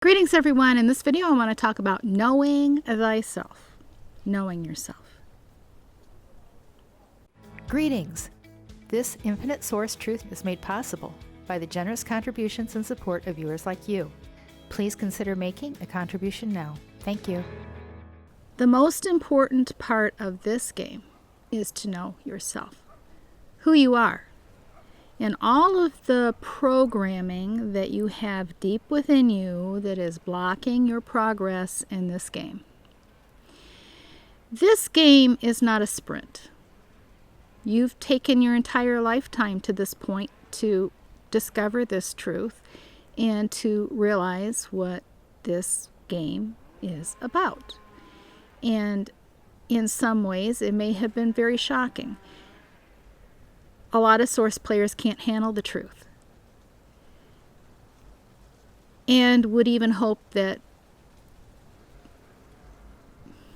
Greetings everyone. In this video I want to talk about knowing thyself, knowing yourself. Greetings! This infinite source truth is made possible by the generous contributions and support of viewers like you. Please consider making a contribution now. Thank you. The most important part of this game is to know yourself, who you are, and all of the programming that you have deep within you that is blocking your progress in this game. This game is not a sprint. You've taken your entire lifetime to this point to discover this truth and to realize what this game is about. And in some ways, it may have been very shocking. A lot of source players can't handle the truth and would even hope that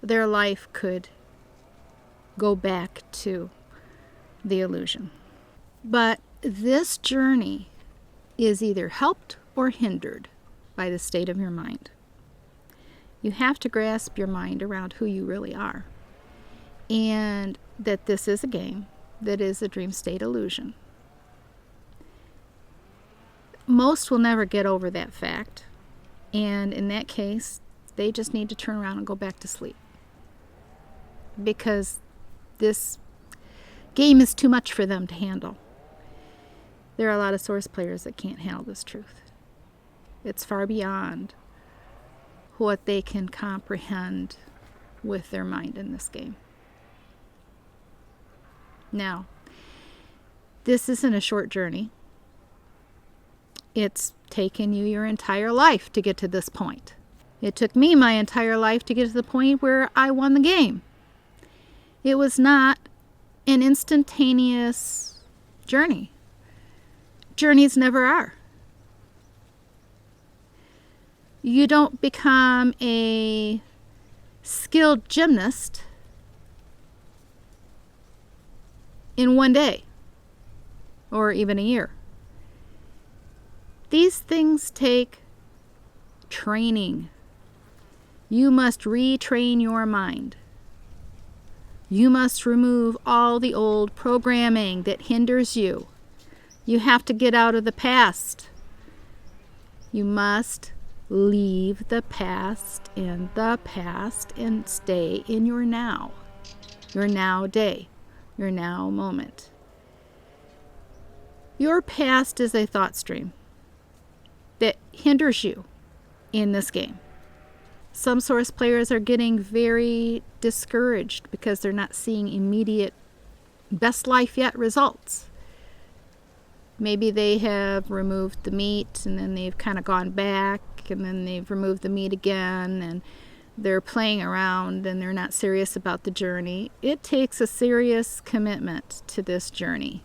their life could go back to the illusion. But this journey is either helped or hindered by the state of your mind. You have to grasp your mind around who you really are, and that this is a game that is a dream state illusion. Most will never get over that fact, and in that case, they just need to turn around and go back to sleep, because this game is too much for them to handle. There are a lot of source players that can't handle this truth. It's far beyond what they can comprehend with their mind in this game. Now, this isn't a short journey. It's taken you your entire life to get to this point. It took me my entire life to get to the point where I won the game. It was not an instantaneous journey. Journeys never are. You don't become a skilled gymnast in one day or even a year. These things take training. You must retrain your mind. You must remove all the old programming that hinders you. You have to get out of the past. You must leave the past in the past and stay in your now day, your now moment. Your past is a thought stream that hinders you in this game. Some source players are getting very discouraged because they're not seeing immediate best life yet results. Maybe they have removed the meat and then they've kind of gone back and then they've removed the meat again and they're playing around and they're not serious about the journey. It takes a serious commitment to this journey.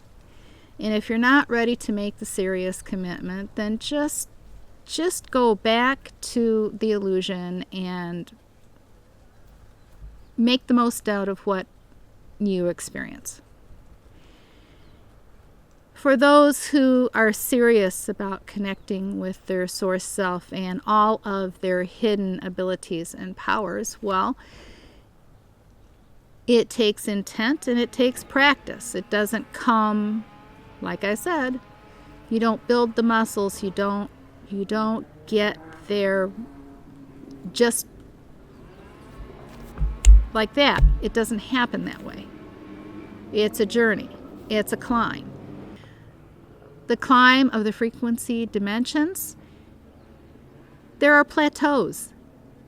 And if you're not ready to make the serious commitment, then just go back to the illusion and make the most out of what you experience. For those who are serious about connecting with their source self and all of their hidden abilities and powers, well, it takes intent and it takes practice. It doesn't come, like I said, you don't build the muscles, you don't get there just like that. It doesn't happen that way. It's a journey. It's a climb. The climb of the frequency dimensions, there are plateaus,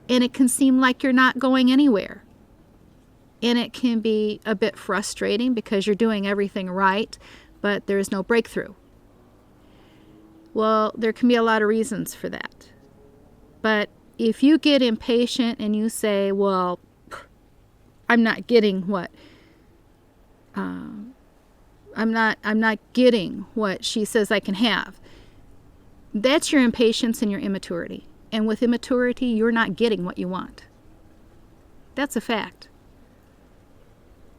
and it can seem like you're not going anywhere. And it can be a bit frustrating because you're doing everything right, but there's no breakthrough. Well, there can be a lot of reasons for that. But if you get impatient and you say, well, I'm not getting what I'm not getting what she says I can have. That's your impatience and your immaturity. And with immaturity, you're not getting what you want. That's a fact.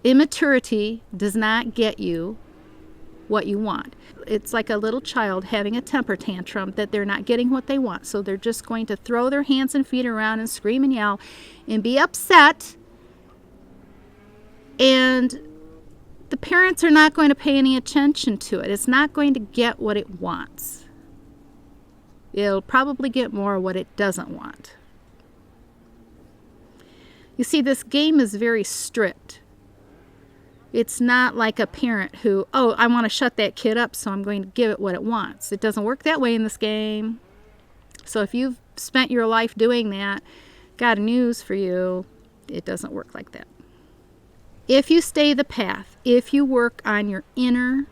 Immaturity does not get you what you want. It's like a little child having a temper tantrum that they're not getting what they want. So they're just going to throw their hands and feet around and scream and yell and be upset. And the parents are not going to pay any attention to it. It's not going to get what it wants. It'll probably get more what it doesn't want. You see, this game is very strict. It's not like a parent who, oh, I want to shut that kid up, so I'm going to give it what it wants. It doesn't work that way in this game. So if you've spent your life doing that, got news for you, it doesn't work like that. If you stay the path, if you work on your inner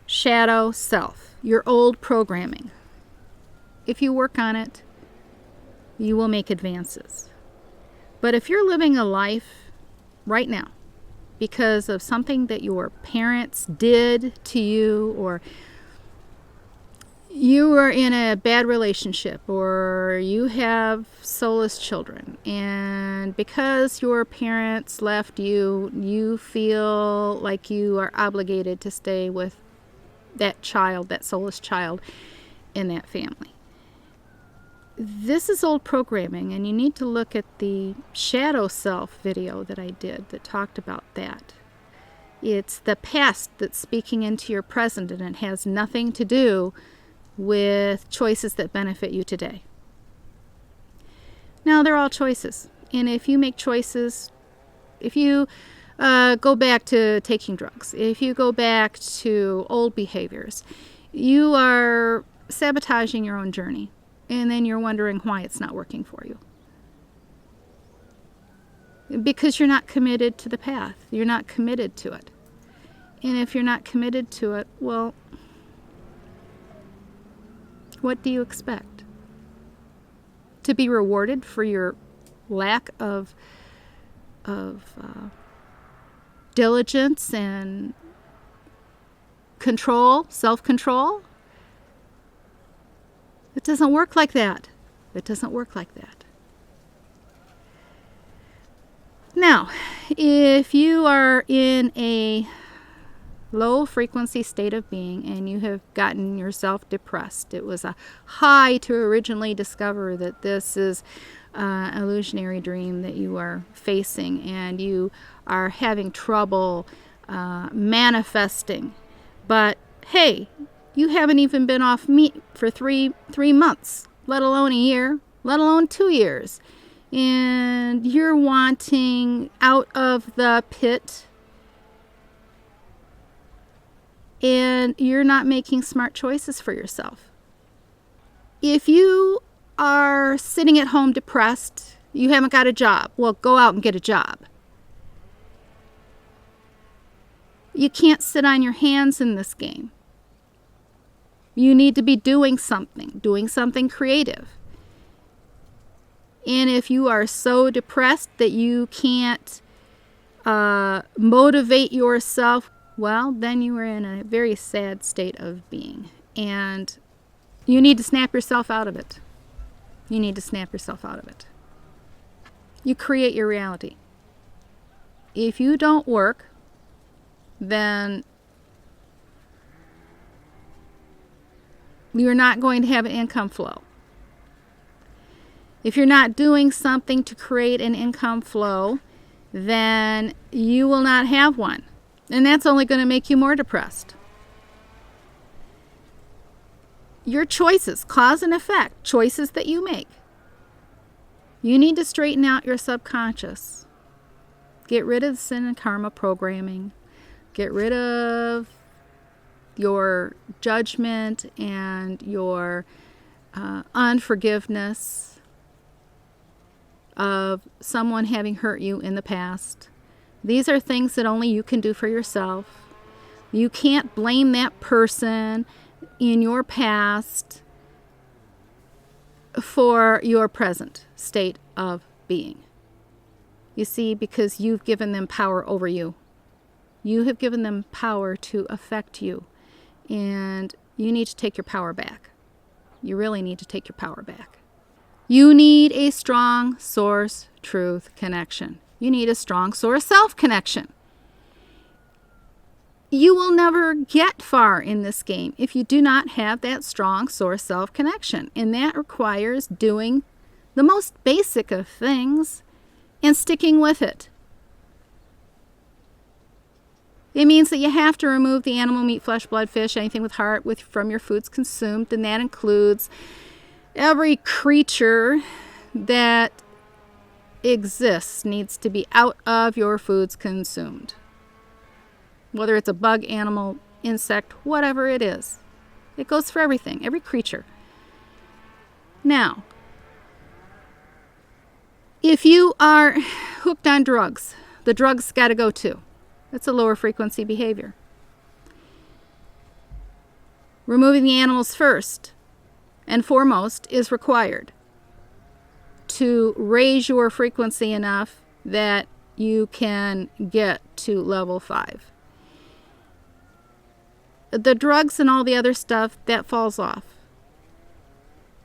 shadow self, your old programming, if you work on it, you will make advances. But if you're living a life right now because of something that your parents did to you, or you were in a bad relationship, or you have soulless children, and because your parents left you, you feel like you are obligated to stay with that child, that soulless child in that family. This is old programming, and you need to look at the shadow self video that I did that talked about that. It's the past that's speaking into your present, and it has nothing to do with choices that benefit you today. Now, they're all choices, and if you make choices, if you go back to taking drugs, if you go back to old behaviors, you are sabotaging your own journey. And then you're wondering why it's not working for you. Because you're not committed to the path. You're not committed to it. And if you're not committed to it, well, what do you expect? To be rewarded for your lack of diligence and control, self-control? It doesn't work like that. It doesn't work like that. Now, if you are in a low frequency state of being and you have gotten yourself depressed, it was a high to originally discover that this is an illusionary dream that you are facing, and you are having trouble manifesting. But hey, you haven't even been off meat for three months, let alone a year, let alone 2 years. And you're wanting out of the pit, and you're not making smart choices for yourself. If you are sitting at home depressed, you haven't got a job, well, go out and get a job. You can't sit on your hands in this game. You need to be doing something creative. And if you are so depressed that you can't motivate yourself, well, then you are in a very sad state of being. And you need to snap yourself out of it. You need to snap yourself out of it. You create your reality. If you don't work, then you're not going to have an income flow. If you're not doing something to create an income flow, then you will not have one. And that's only going to make you more depressed. Your choices, cause and effect, choices that you make. You need to straighten out your subconscious. Get rid of the sin and karma programming. Get rid of your judgment and your unforgiveness of someone having hurt you in the past. These are things that only you can do for yourself. You can't blame that person in your past for your present state of being. You see, because you've given them power over you. You have given them power to affect you. And you need to take your power back. You really need to take your power back. You need a strong source truth connection. You need a strong source self connection. you will never get far in this game if you do not have that strong source self connection. And that requires doing the most basic of things and sticking with it. It means that you have to remove the animal, meat, flesh, blood, fish, anything with heart from your foods consumed, and that includes every creature that exists needs to be out of your foods consumed. Whether it's a bug, animal, insect, whatever it is. It goes for everything, every creature. Now, if you are hooked on drugs, the drugs got to go too. It's a lower frequency behavior. Removing the animals first and foremost is required to raise your frequency enough that you can get to level 5. The drugs and all the other stuff, that falls off.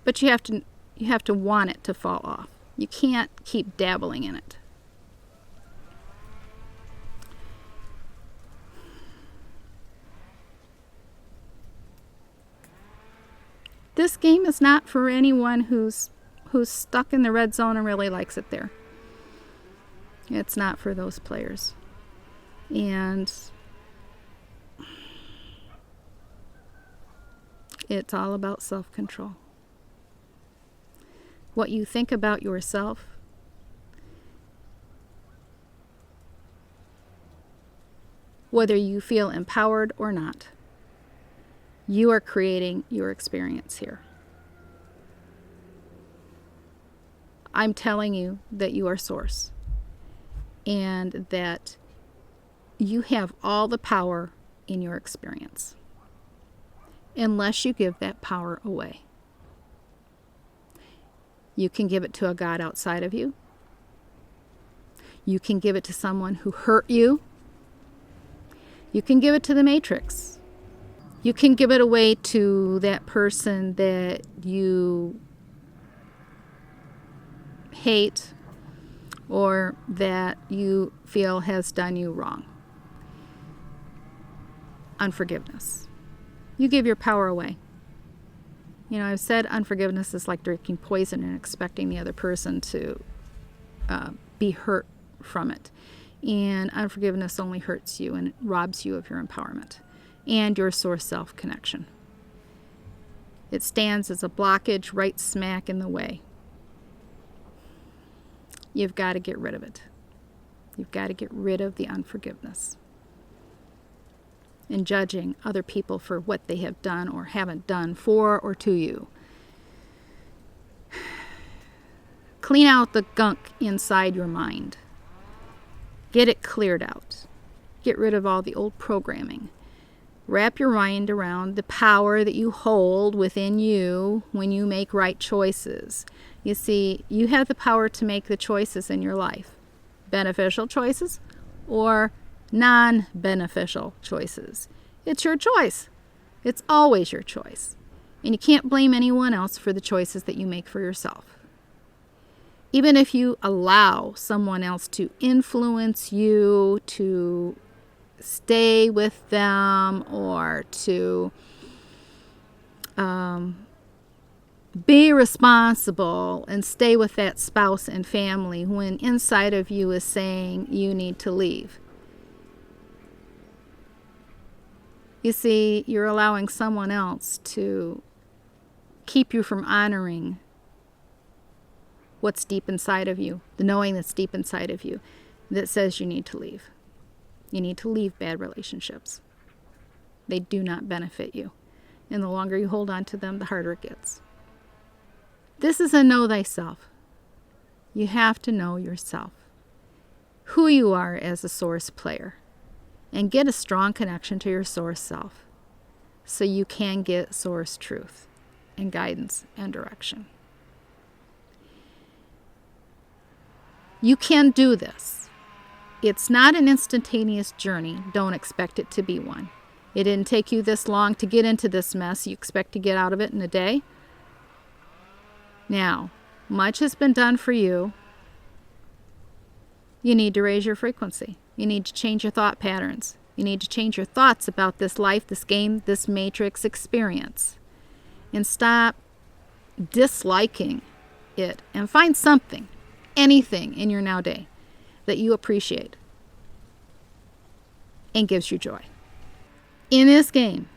But you have to want it to fall off. You can't keep dabbling in it. This game is not for anyone who's stuck in the red zone and really likes it there. It's not for those players. And it's all about self-control. What you think about yourself, whether you feel empowered or not, you are creating your experience here. I'm telling you that you are source and that you have all the power in your experience unless you give that power away. You can give it to a God outside of you. You can give it to someone who hurt you. You can give it to the Matrix. You can give it away to that person that you hate or that you feel has done you wrong. Unforgiveness. You give your power away. You know, I've said unforgiveness is like drinking poison and expecting the other person to be hurt from it. And unforgiveness only hurts you and robs you of your empowerment and your source self connection. It stands as a blockage right smack in the way. You've got to get rid of it. You've got to get rid of the unforgiveness and judging other people for what they have done or haven't done for or to you. Clean out the gunk inside your mind. Get it cleared out. Get rid of all the old programming. Wrap your mind around the power that you hold within you when you make right choices. You see, you have the power to make the choices in your life. Beneficial choices or non-beneficial choices. It's your choice. It's always your choice. And you can't blame anyone else for the choices that you make for yourself. Even if you allow someone else to influence you, to stay with them, or to be responsible and stay with that spouse and family when inside of you is saying you need to leave. You see, you're allowing someone else to keep you from honoring what's deep inside of you, the knowing that's deep inside of you that says you need to leave. You need to leave bad relationships. They do not benefit you. And the longer you hold on to them, the harder it gets. This is a know thyself. You have to know yourself, who you are as a source player, and get a strong connection to your source self so you can get source truth and guidance and direction. You can do this. It's not an instantaneous journey. Don't expect it to be one. It didn't take you this long to get into this mess. You expect to get out of it in a day? Now, much has been done for you. You need to raise your frequency. You need to change your thought patterns. You need to change your thoughts about this life, this game, this matrix experience. And stop disliking it and find something, anything in your now day that you appreciate and gives you joy. In this game,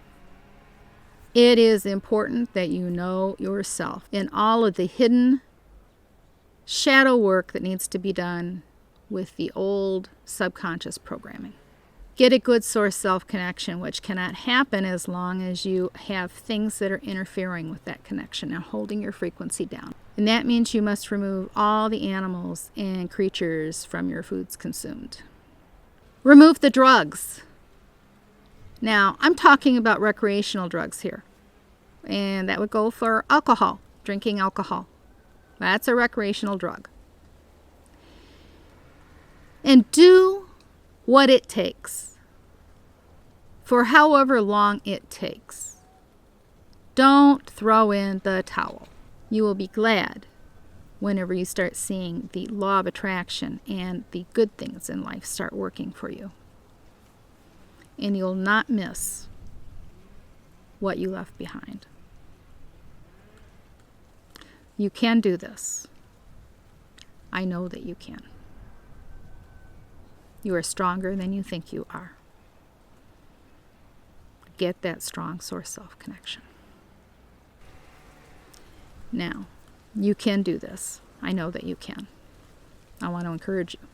it is important that you know yourself and all of the hidden shadow work that needs to be done with the old subconscious programming. Get a good source self connection, which cannot happen as long as you have things that are interfering with that connection and holding your frequency down. And that means you must remove all the animals and creatures from your foods consumed. Remove the drugs. Now, I'm talking about recreational drugs here. And that would go for alcohol, drinking alcohol. That's a recreational drug. And do what it takes for however long it takes. Don't throw in the towel. You will be glad whenever you start seeing the law of attraction and the good things in life start working for you. And you'll not miss what you left behind. You can do this. I know that you can. You are stronger than you think you are. Get that strong source self connection. Now, you can do this. I know that you can. I want to encourage you.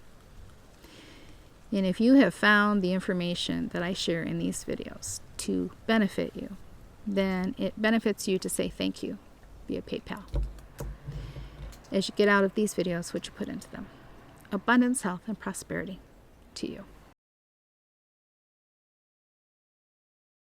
And if you have found the information that I share in these videos to benefit you, then it benefits you to say thank you via PayPal. As you get out of these videos, what you put into them. Abundance, health, and prosperity to you.